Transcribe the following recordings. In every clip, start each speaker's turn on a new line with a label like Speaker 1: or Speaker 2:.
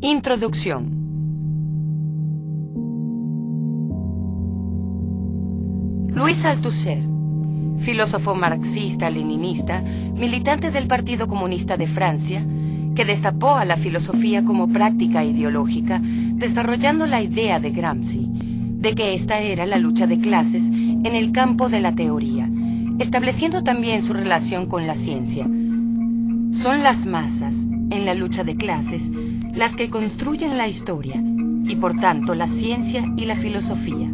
Speaker 1: Introducción. Louis Althusser, filósofo marxista-leninista, militante del Partido Comunista de Francia, que destapó a la filosofía como práctica ideológica, desarrollando la idea de Gramsci, de que esta era la lucha de clases en el campo de la teoría, estableciendo también su relación con la ciencia. Son las masas, en la lucha de clases, las que construyen la historia, y por tanto la ciencia y la filosofía.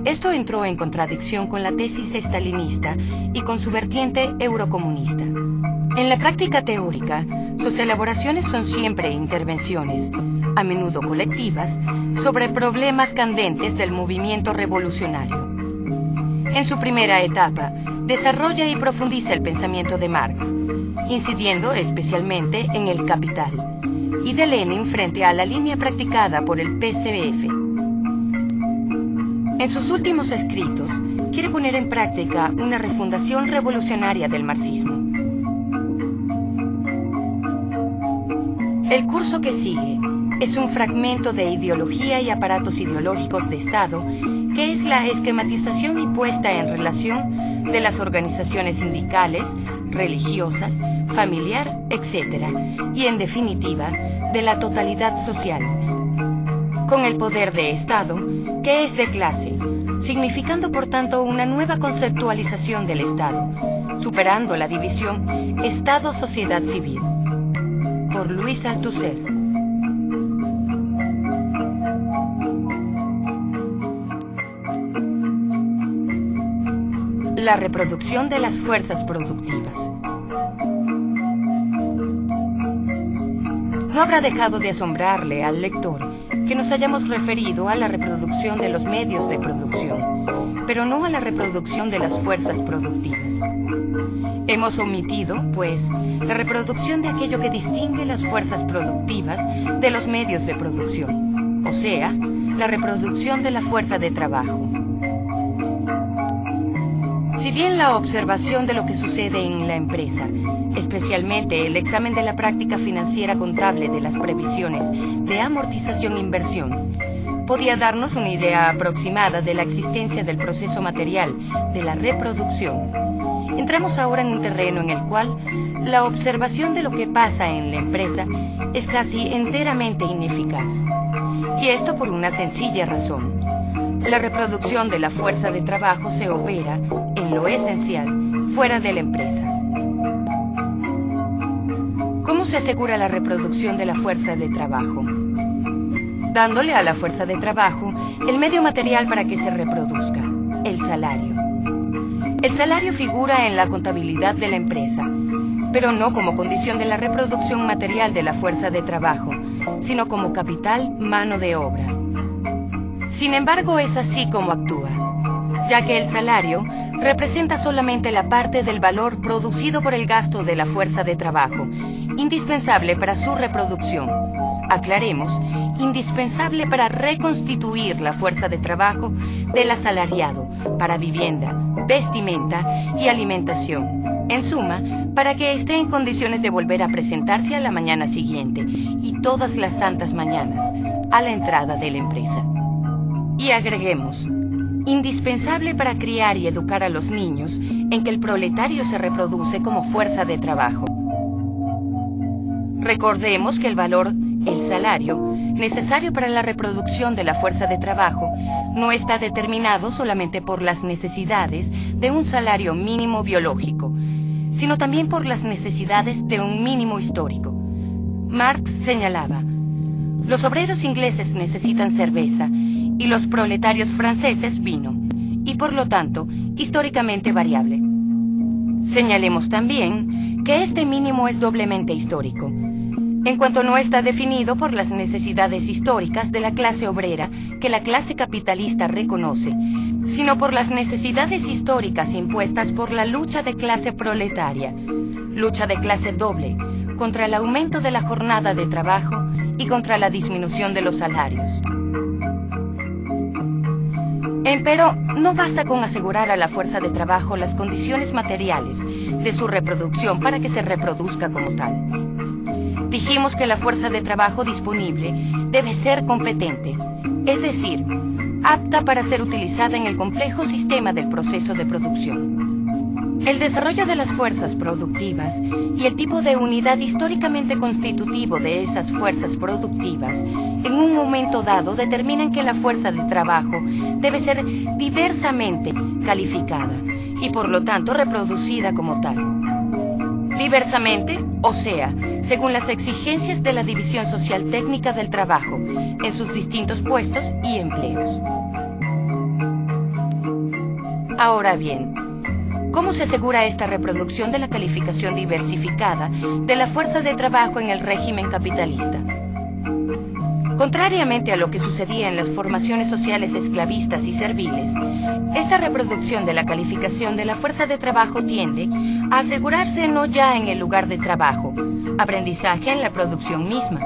Speaker 1: Esto entró en contradicción con la tesis estalinista y con su vertiente eurocomunista. En la práctica teórica, sus elaboraciones son siempre intervenciones, a menudo colectivas, sobre problemas candentes del movimiento revolucionario. En su primera etapa, desarrolla y profundiza el pensamiento de Marx, incidiendo especialmente en el Capital, y de Lenin frente a la línea practicada por el PCF. En sus últimos escritos, quiere poner en práctica una refundación revolucionaria del marxismo. El curso que sigue es un fragmento de Ideología y aparatos ideológicos de Estado, que es la esquematización y puesta en relación de las organizaciones sindicales, religiosas, familiar, etc., y en definitiva, de la totalidad social, con el poder de Estado, que es de clase, significando por tanto una nueva conceptualización del Estado, superando la división Estado-sociedad civil. Por Louis Althusser. La reproducción de las fuerzas productivas. No habrá dejado de asombrarle al lector que nos hayamos referido a la reproducción de los medios de producción, pero no a la reproducción de las fuerzas productivas. Hemos omitido, pues, la reproducción de aquello que distingue las fuerzas productivas de los medios de producción, o sea, la reproducción de la fuerza de trabajo. Si bien la observación de lo que sucede en la empresa, especialmente el examen de la práctica financiera contable de las previsiones de amortización-inversión, podía darnos una idea aproximada de la existencia del proceso material de la reproducción, entramos ahora en un terreno en el cual la observación de lo que pasa en la empresa es casi enteramente ineficaz. Y esto por una sencilla razón. La reproducción de la fuerza de trabajo se opera, en lo esencial, fuera de la empresa. ¿Cómo se asegura la reproducción de la fuerza de trabajo? Dándole a la fuerza de trabajo el medio material para que se reproduzca, el salario. El salario figura en la contabilidad de la empresa, pero no como condición de la reproducción material de la fuerza de trabajo, sino como capital, mano de obra. Sin embargo, es así como actúa, ya que el salario representa solamente la parte del valor producido por el gasto de la fuerza de trabajo, indispensable para su reproducción. Aclaremos, indispensable para reconstituir la fuerza de trabajo del asalariado para vivienda, vestimenta y alimentación. En suma, para que esté en condiciones de volver a presentarse a la mañana siguiente y todas las santas mañanas a la entrada de la empresa. Y agreguemos, indispensable para criar y educar a los niños en que el proletario se reproduce como fuerza de trabajo. Recordemos que el valor, el salario, necesario para la reproducción de la fuerza de trabajo, no está determinado solamente por las necesidades de un salario mínimo biológico, sino también por las necesidades de un mínimo histórico. Marx señalaba, los obreros ingleses necesitan cerveza y los proletarios franceses vino, y por lo tanto, históricamente variable. Señalemos también que este mínimo es doblemente histórico, en cuanto no está definido por las necesidades históricas de la clase obrera que la clase capitalista reconoce, sino por las necesidades históricas impuestas por la lucha de clase proletaria, lucha de clase doble, contra el aumento de la jornada de trabajo y contra la disminución de los salarios. Empero, no basta con asegurar a la fuerza de trabajo las condiciones materiales de su reproducción para que se reproduzca como tal. Dijimos que la fuerza de trabajo disponible debe ser competente, es decir, apta para ser utilizada en el complejo sistema del proceso de producción. El desarrollo de las fuerzas productivas y el tipo de unidad históricamente constitutivo de esas fuerzas productivas en un momento dado determinan que la fuerza de trabajo debe ser diversamente calificada y por lo tanto reproducida como tal. Diversamente, o sea, según las exigencias de la división social técnica del trabajo en sus distintos puestos y empleos. Ahora bien, ¿cómo se asegura esta reproducción de la calificación diversificada de la fuerza de trabajo en el régimen capitalista? Contrariamente a lo que sucedía en las formaciones sociales esclavistas y serviles, esta reproducción de la calificación de la fuerza de trabajo tiende a asegurarse no ya en el lugar de trabajo, aprendizaje en la producción misma,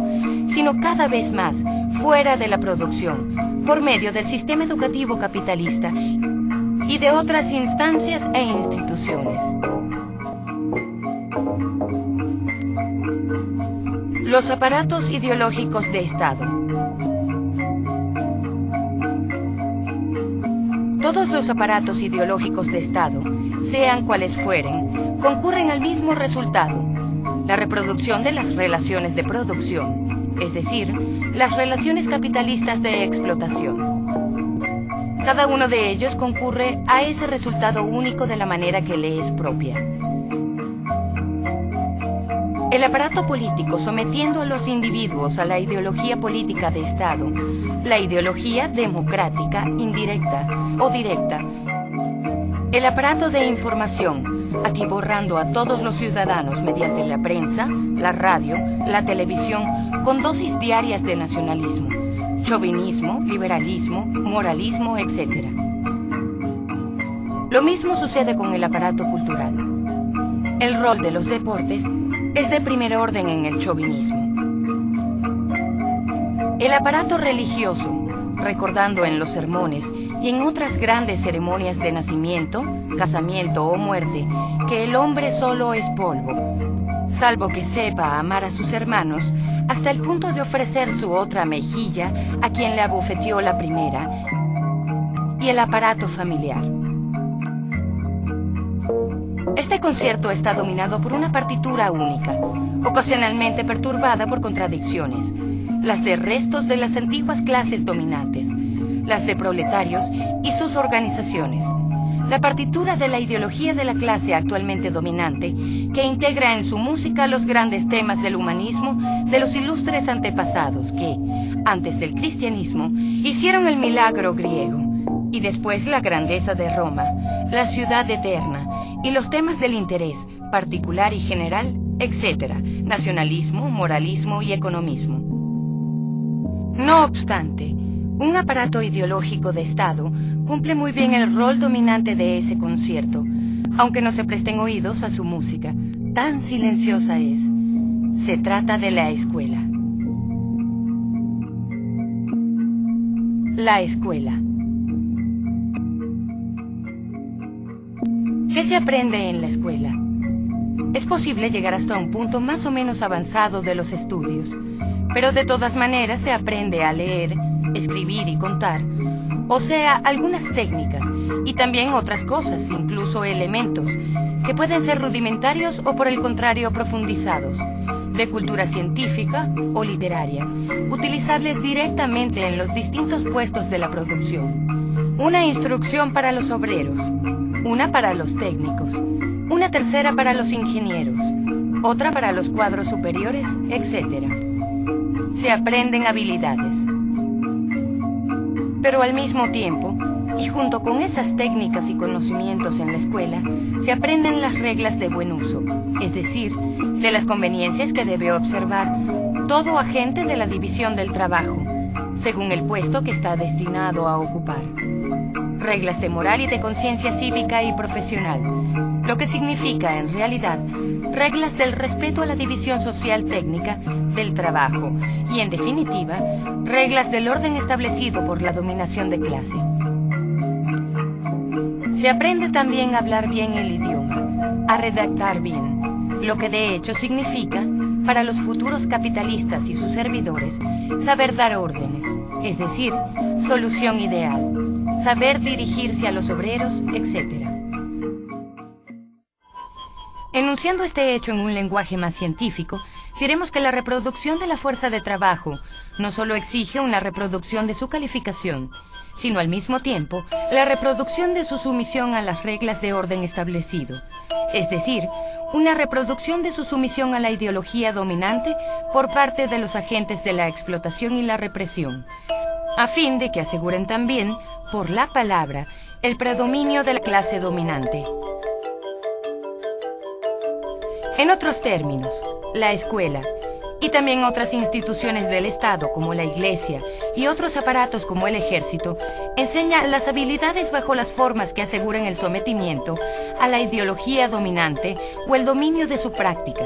Speaker 1: sino cada vez más fuera de la producción, por medio del sistema educativo capitalista y de otras instancias e instituciones. Los aparatos ideológicos de Estado. Todos los aparatos ideológicos de Estado, sean cuales fueren, concurren al mismo resultado, la reproducción de las relaciones de producción, es decir, las relaciones capitalistas de explotación. Cada uno de ellos concurre a ese resultado único de la manera que le es propia. El aparato político sometiendo a los individuos a la ideología política de Estado, la ideología democrática, indirecta o directa. El aparato de información, atiborrando a todos los ciudadanos mediante la prensa, la radio, la televisión, con dosis diarias de nacionalismo, chauvinismo, liberalismo, moralismo, etc. Lo mismo sucede con el aparato cultural. El rol de los deportes es de primer orden en el chauvinismo. El aparato religioso, recordando en los sermones y en otras grandes ceremonias de nacimiento, casamiento o muerte, que el hombre solo es polvo, salvo que sepa amar a sus hermanos, hasta el punto de ofrecer su otra mejilla a quien le abofeteó la primera, y el aparato familiar. Este concierto está dominado por una partitura única, ocasionalmente perturbada por contradicciones, las de restos de las antiguas clases dominantes, las de proletarios y sus organizaciones, la partitura de la ideología de la clase actualmente dominante, que integra en su música los grandes temas del humanismo de los ilustres antepasados que, antes del cristianismo, hicieron el milagro griego, y después la grandeza de Roma, la ciudad eterna, y los temas del interés particular y general, etc., nacionalismo, moralismo y economismo. No obstante, un aparato ideológico de Estado cumple muy bien el rol dominante de ese concierto, aunque no se presten oídos a su música, tan silenciosa es. Se trata de la escuela. La escuela. ¿Qué se aprende en la escuela? Es posible llegar hasta un punto más o menos avanzado de los estudios, pero de todas maneras se aprende a leer, escribir y contar, o sea, algunas técnicas y también otras cosas, incluso elementos, que pueden ser rudimentarios o por el contrario profundizados, de cultura científica o literaria, utilizables directamente en los distintos puestos de la producción. Una instrucción para los obreros, una para los técnicos, una tercera para los ingenieros, otra para los cuadros superiores, etc. Se aprenden habilidades. Pero al mismo tiempo, y junto con esas técnicas y conocimientos en la escuela, se aprenden las reglas de buen uso, es decir, de las conveniencias que debe observar todo agente de la división del trabajo, según el puesto que está destinado a ocupar. Reglas de moral y de conciencia cívica y profesional, lo que significa, en realidad, reglas del respeto a la división social técnica del trabajo y, en definitiva, reglas del orden establecido por la dominación de clase. Se aprende también a hablar bien el idioma, a redactar bien, lo que de hecho significa para los futuros capitalistas y sus servidores, saber dar órdenes, es decir, solución ideal, saber dirigirse a los obreros, etc. Enunciando este hecho en un lenguaje más científico, diremos que la reproducción de la fuerza de trabajo no solo exige una reproducción de su calificación, sino al mismo tiempo la reproducción de su sumisión a las reglas de orden establecido, es decir, una reproducción de su sumisión a la ideología dominante por parte de los agentes de la explotación y la represión, a fin de que aseguren también, por la palabra, el predominio de la clase dominante. En otros términos, la escuela, y también otras instituciones del Estado como la Iglesia y otros aparatos como el Ejército, enseña las habilidades bajo las formas que aseguren el sometimiento a la ideología dominante o el dominio de su práctica.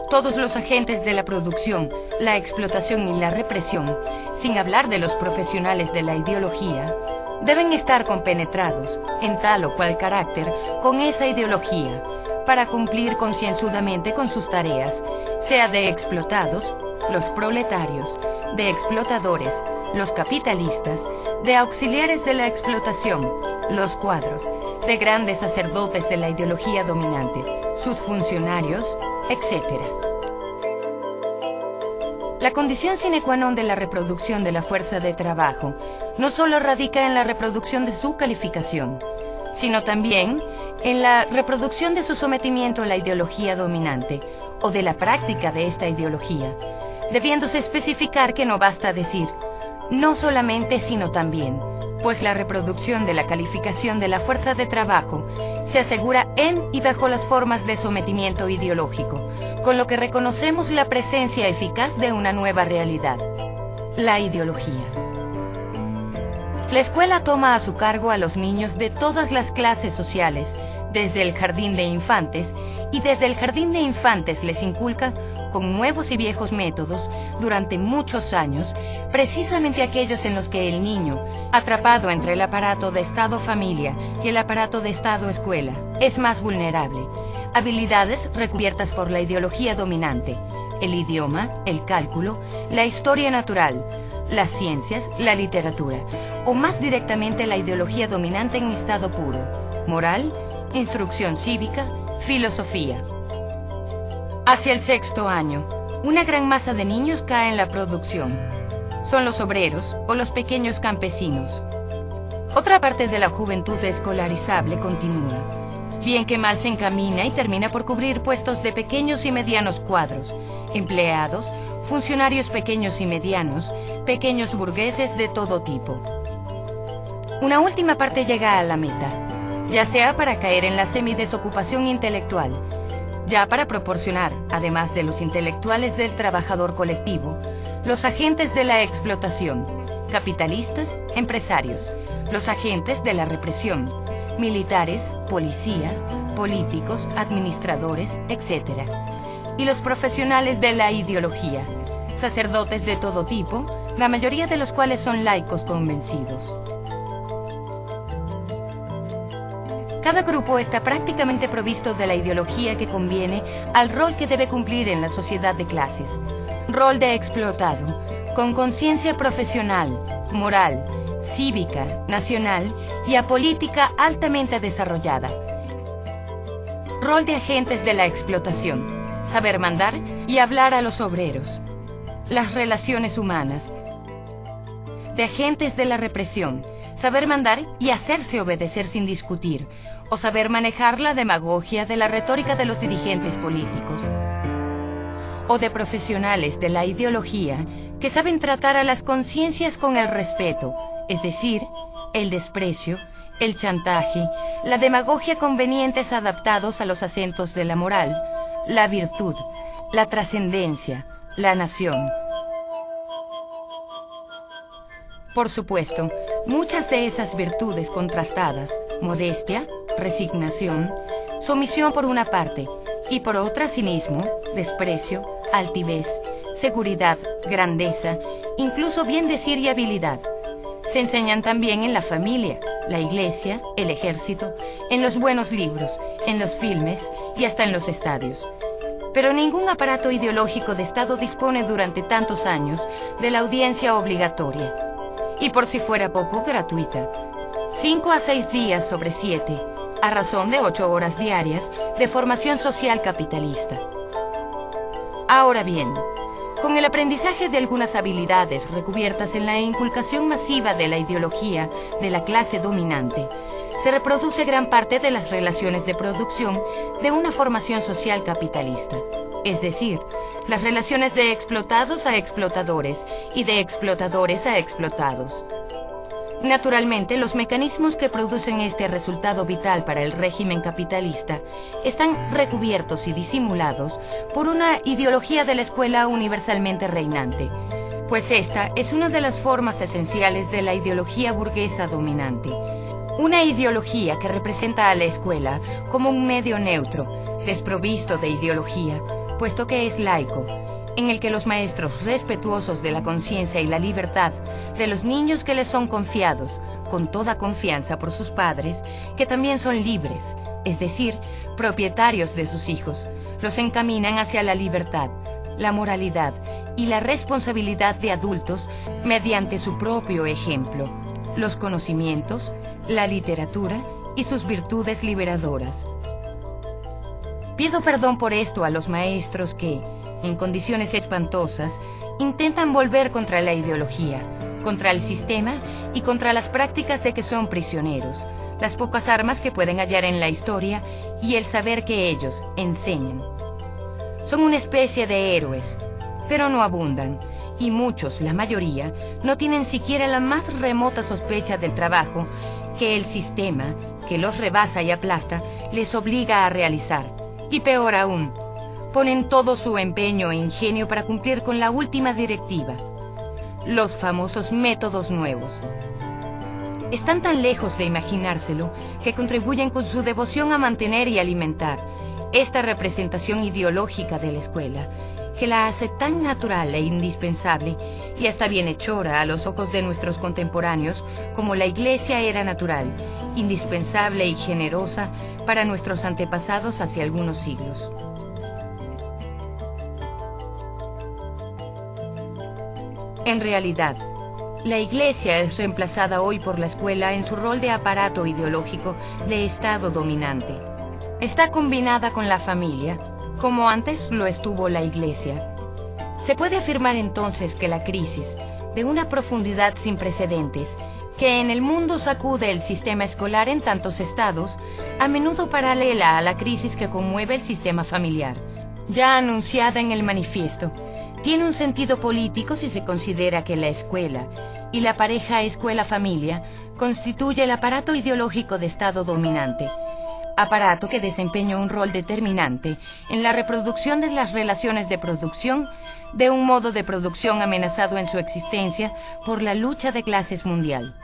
Speaker 1: Todos los agentes de la producción, la explotación y la represión, sin hablar de los profesionales de la ideología, deben estar compenetrados, en tal o cual carácter, con esa ideología, para cumplir concienzudamente con sus tareas, sea de explotados, los proletarios, de explotadores, los capitalistas, de auxiliares de la explotación, los cuadros, de grandes sacerdotes de la ideología dominante, sus funcionarios, etc. La condición sine qua non de la reproducción de la fuerza de trabajo no solo radica en la reproducción de su calificación, sino también en la reproducción de su sometimiento a la ideología dominante o de la práctica de esta ideología, debiéndose especificar que no basta decir no solamente sino también, pues la reproducción de la calificación de la fuerza de trabajo se asegura en y bajo las formas de sometimiento ideológico, con lo que reconocemos la presencia eficaz de una nueva realidad, la ideología. La escuela toma a su cargo a los niños de todas las clases sociales, desde el jardín de infantes, y desde el jardín de infantes les inculca, con nuevos y viejos métodos, durante muchos años, precisamente aquellos en los que el niño, atrapado entre el aparato de Estado-familia y el aparato de Estado-escuela, es más vulnerable, habilidades recubiertas por la ideología dominante, el idioma, el cálculo, la historia natural, las ciencias, la literatura, o más directamente la ideología dominante en estado puro, moral, instrucción cívica, filosofía. Hacia el sexto año, una gran masa de niños cae en la producción. Son los obreros o los pequeños campesinos. Otra parte de la juventud escolarizable continúa, bien que mal se encamina y termina por cubrir puestos de pequeños y medianos cuadros, empleados, funcionarios pequeños y medianos, pequeños burgueses de todo tipo. Una última parte llega a la meta, ya sea para caer en la semidesocupación intelectual, ya para proporcionar, además de los intelectuales del trabajador colectivo, los agentes de la explotación, capitalistas, empresarios, los agentes de la represión, militares, policías, políticos, administradores, etc. Y los profesionales de la ideología, sacerdotes de todo tipo, la mayoría de los cuales son laicos convencidos. Cada grupo está prácticamente provisto de la ideología que conviene al rol que debe cumplir en la sociedad de clases. Rol de explotado, con conciencia profesional, moral, cívica, nacional y apolítica altamente desarrollada. Rol de agentes de la explotación, saber mandar y hablar a los obreros. Las relaciones humanas. De agentes de la represión, saber mandar y hacerse obedecer sin discutir, o saber manejar la demagogia de la retórica de los dirigentes políticos. O de profesionales de la ideología que saben tratar a las conciencias con el respeto, es decir, el desprecio, el chantaje, la demagogia convenientes adaptados a los acentos de la moral, la virtud, la trascendencia, la nación. Por supuesto, muchas de esas virtudes contrastadas, modestia, resignación, sumisión por una parte, y por otra cinismo, desprecio, altivez, seguridad, grandeza, incluso bien decir y habilidad, se enseñan también en la familia, la iglesia, el ejército, en los buenos libros, en los filmes y hasta en los estadios. Pero ningún aparato ideológico de Estado dispone durante tantos años de la audiencia obligatoria. Y por si fuera poco, gratuita. 5 a 6 días sobre 7, a razón de 8 horas diarias de formación social capitalista. Ahora bien, con el aprendizaje de algunas habilidades recubiertas en la inculcación masiva de la ideología de la clase dominante, se reproduce gran parte de las relaciones de producción de una formación social capitalista, es decir, las relaciones de explotados a explotadores y de explotadores a explotados. Naturalmente, los mecanismos que producen este resultado vital para el régimen capitalista están recubiertos y disimulados por una ideología de la escuela universalmente reinante, pues esta es una de las formas esenciales de la ideología burguesa dominante. Una ideología que representa a la escuela como un medio neutro, desprovisto de ideología, puesto que es laico, en el que los maestros respetuosos de la conciencia y la libertad de los niños que les son confiados, con toda confianza por sus padres, que también son libres, es decir, propietarios de sus hijos, los encaminan hacia la libertad, la moralidad y la responsabilidad de adultos mediante su propio ejemplo, los conocimientos, la literatura y sus virtudes liberadoras. Pido perdón por esto a los maestros que, en condiciones espantosas, intentan volver contra la ideología, contra el sistema y contra las prácticas de que son prisioneros, las pocas armas que pueden hallar en la historia y el saber que ellos enseñan. Son una especie de héroes, pero no abundan, y muchos, la mayoría, no tienen siquiera la más remota sospecha del trabajo que el sistema, que los rebasa y aplasta, les obliga a realizar. Y peor aún, ponen todo su empeño e ingenio para cumplir con la última directiva, los famosos métodos nuevos. Están tan lejos de imaginárselo que contribuyen con su devoción a mantener y alimentar esta representación ideológica de la escuela, que la hace tan natural e indispensable y hasta bienhechora a los ojos de nuestros contemporáneos como la Iglesia era natural, indispensable y generosa para nuestros antepasados hace algunos siglos. En realidad, la Iglesia es reemplazada hoy por la escuela en su rol de aparato ideológico de Estado dominante. Está combinada con la familia, como antes lo estuvo la Iglesia. Se puede afirmar entonces que la crisis, de una profundidad sin precedentes, que en el mundo sacude el sistema escolar en tantos estados, a menudo paralela a la crisis que conmueve el sistema familiar, ya anunciada en el manifiesto, tiene un sentido político si se considera que la escuela y la pareja escuela-familia constituye el aparato ideológico de Estado dominante, aparato que desempeña un rol determinante en la reproducción de las relaciones de producción, de un modo de producción amenazado en su existencia por la lucha de clases mundial.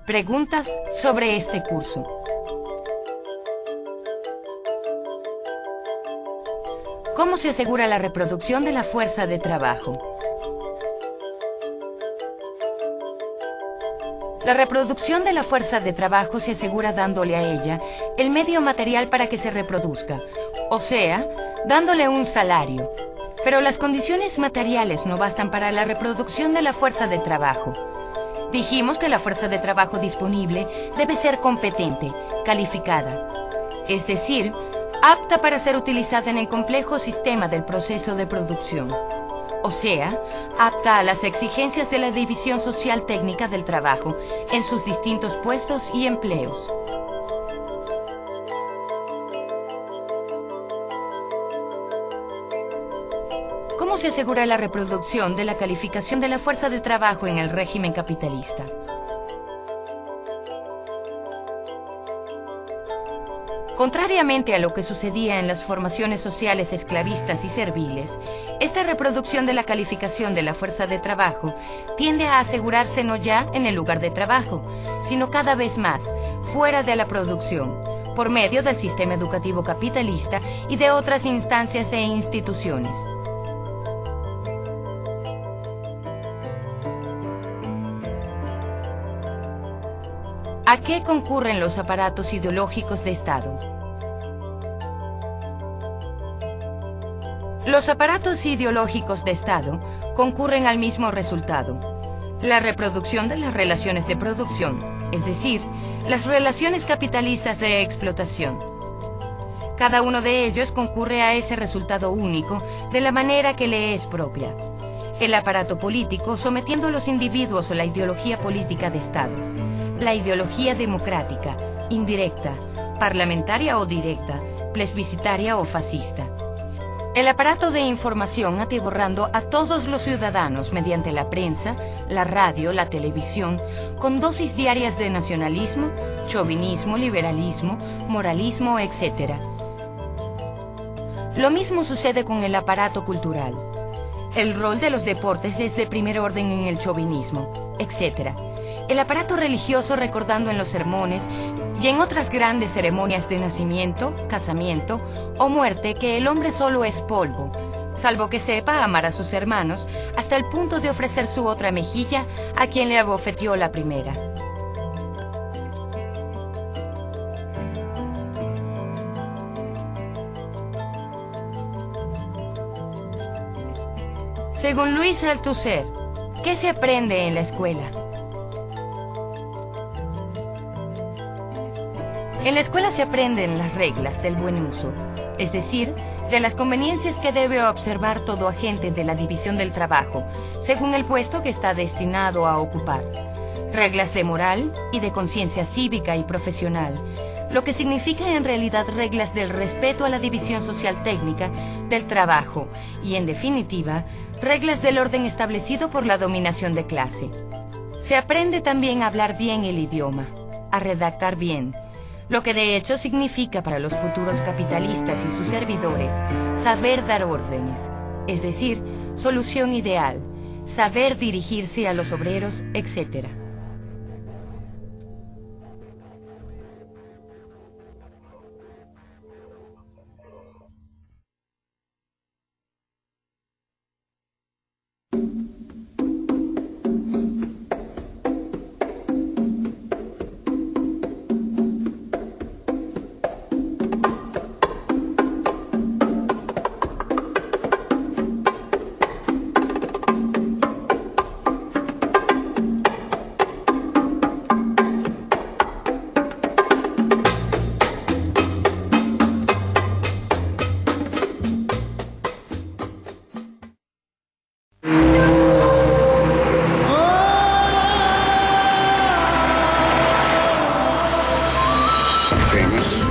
Speaker 1: Preguntas sobre este curso. ¿Cómo se asegura la reproducción de la fuerza de trabajo? La reproducción de la fuerza de trabajo se asegura dándole a ella el medio material para que se reproduzca, o sea, dándole un salario. Pero las condiciones materiales no bastan para la reproducción de la fuerza de trabajo. Dijimos que la fuerza de trabajo disponible debe ser competente, calificada, es decir, apta para ser utilizada en el complejo sistema del proceso de producción. O sea, apta a las exigencias de la división social técnica del trabajo en sus distintos puestos y empleos. ¿Cómo se asegura la reproducción de la calificación de la fuerza de trabajo en el régimen capitalista? Contrariamente a lo que sucedía en las formaciones sociales esclavistas y serviles, esta reproducción de la calificación de la fuerza de trabajo tiende a asegurarse no ya en el lugar de trabajo, sino cada vez más fuera de la producción, por medio del sistema educativo capitalista y de otras instancias e instituciones. ¿A qué concurren los aparatos ideológicos de Estado? Los aparatos ideológicos de Estado concurren al mismo resultado: la reproducción de las relaciones de producción, es decir, las relaciones capitalistas de explotación. Cada uno de ellos concurre a ese resultado único de la manera que le es propia. El aparato político sometiendo a los individuos a la ideología política de Estado, la ideología democrática, indirecta, parlamentaria o directa, plebiscitaria o fascista. El aparato de información atiborrando a todos los ciudadanos mediante la prensa, la radio, la televisión, con dosis diarias de nacionalismo, chauvinismo, liberalismo, moralismo, etc. Lo mismo sucede con el aparato cultural. El rol de los deportes es de primer orden en el chauvinismo, etc. El aparato religioso recordando en los sermones y en otras grandes ceremonias de nacimiento, casamiento o muerte que el hombre solo es polvo, salvo que sepa amar a sus hermanos hasta el punto de ofrecer su otra mejilla a quien le abofeteó la primera. Según Luis Althusser, ¿qué se aprende en la escuela? En la escuela se aprenden las reglas del buen uso, es decir, de las conveniencias que debe observar todo agente de la división del trabajo, según el puesto que está destinado a ocupar. Reglas de moral y de conciencia cívica y profesional, lo que significa en realidad reglas del respeto a la división social técnica del trabajo y, en definitiva, reglas del orden establecido por la dominación de clase. Se aprende también a hablar bien el idioma, a redactar bien, lo que de hecho significa para los futuros capitalistas y sus servidores saber dar órdenes, es decir, solución ideal, saber dirigirse a los obreros, etc.
Speaker 2: Famous